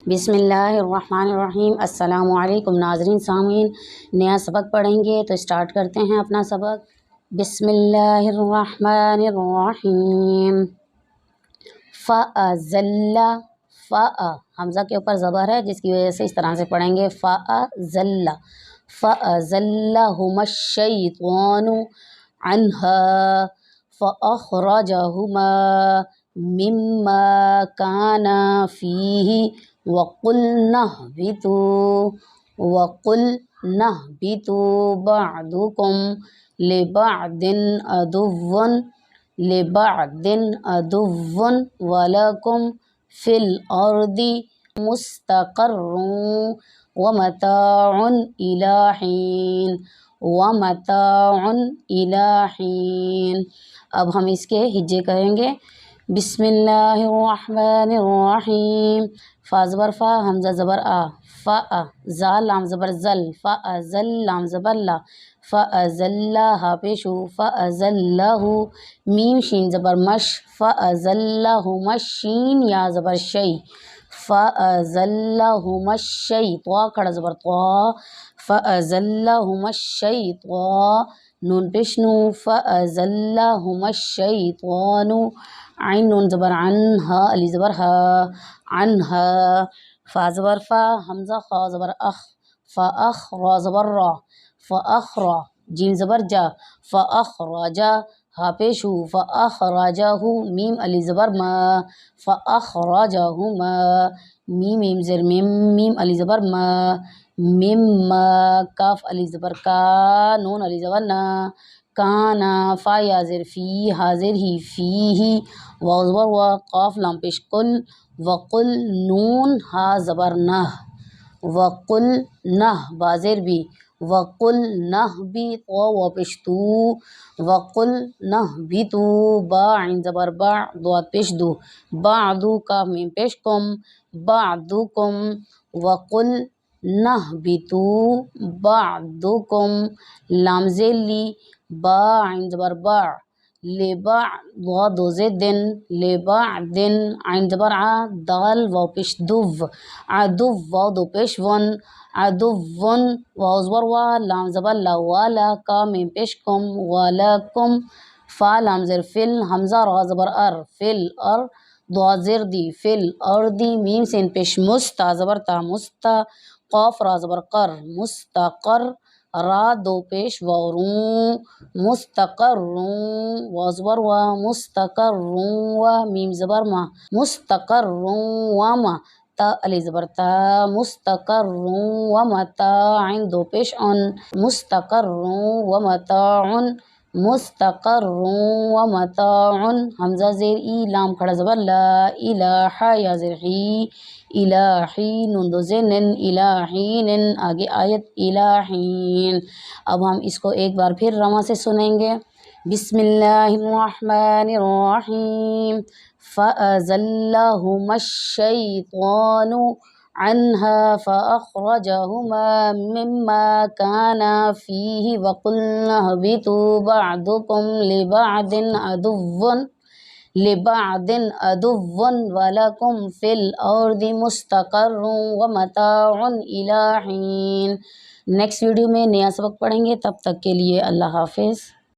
بسم اللہ الرحمن الرحیم۔ السلام علیکم ناظرین سامعین، نیا سبق پڑھیں گے تو اسٹارٹ کرتے ہیں اپنا سبق۔ بسم اللہ الرحمن الرحیم۔ فَأَزَلَّ، حمزہ کے اوپر زبر ہے جس کی وجہ سے اس طرح سے پڑھیں گے فَأَزَلَّ فَأَزَلَّهُمَا الشَّيْطَانُ عَنْهَا فَأَخْرَجَهُمَا مِمَّا كَانَا فِيهِ وَقُلْنَا اهْبِطُوا بَعْضُكُمْ لِبَعْضٍ عَدُوٌّ وَلَكُمْ فِي الْأَرْضِ مُسْتَقَرٌّ وَمَتَاعٌ إِلَىٰ حِينٍ۔ اب ہم اس کے ہجے کہیں گے۔ بسم اللہ الرحمن الرحیم۔ فا زبر فا، حمزہ زبر آ، زال لام زبر زل، فأزل لام زبر لا، فأزل ہا پیشو، فأزلہ میم شین زبر مش، فأزلہما الشین یا زبر شی، فأزلہما الشی، طوا کھڑا زبر طوا، فأزلہما الشیطان نون پیش نو، فأزلہما الشیطان عین نون زبر عن، ہا علی زبر ہا، عنہا فا زبر فا، حمزہ خا زبر اخ، فاخ را زبر را، فاخرا جیم زبر جا، فاخرجا ہا پیشو، فاخرجہ میم علی زبر ما، فاخرجہما میم میم زر میم علی زبر ما، مما کاف علی زبر کا، نون علی زبر نا، کانا فا یا زر فی، حاضر ہی فی ہی، واو زبر وا، قاف لام پیش کل، وقل نون ہا زبر نہ، وقل نہ بازر بھی، وقل نہ بھی طوا وا پیش تو، وقل نہ بھی تو، با عین زبر با، دوات پیش دو، بعدو کاف میم پیش کم، بعدکم، وقل نہبتو بعدکم لام ذیلی، با عین زبر با، لبعض دو زدن، لبعض عین زبر ع، دال واو پیش دو، عدو واو دو پیش ون، عدو واو زبر وا، لام زبر لا، والا کا میم پیش کم، ولکم فا لام زر فل، حمزہ را زبر ار، فل ار دعا زر دی، فل اردی میم سین پیش مستا زبر تا، مستا قاف را زبر قر، مستقر را دو پیش وارون، مستقرون واو زبر وا، مستقرون و میم زبر ما، مستقرون وما تا علی زبر تا، مستقرون ومتاع دو پیش ان، مستقرون ومتاع، مستقرون ومتاع حمزہ زیر ای لام کھڑا زبر لا، الہ یا زر حی، الہی نون دو زنن، الہین آگے آیت الہین۔ اب ہم اس کو ایک بار پھر رواں سے سنیں گے۔ بسم اللہ الرحمن الرحیم۔ فَأَزَلَّهُمَا الشَّيْطَانُ عَنْهَا فَأَخْرَجَهُمَا مِمَّا كَانَا فِيهِ وَقُلْنَا اهْبِطُوا بَعْضُكُمْ لِبَعْضٍ عَدُوٌّ وَلَكُمْ فِي الْأَرْضِ مُسْتَقَرٌّ وَمَتَاعٌ إِلَىٰ حِينٍ۔ نیکسٹ ویڈیو میں نیا سبق پڑھیں گے، تب تک کے لیے اللہ حافظ۔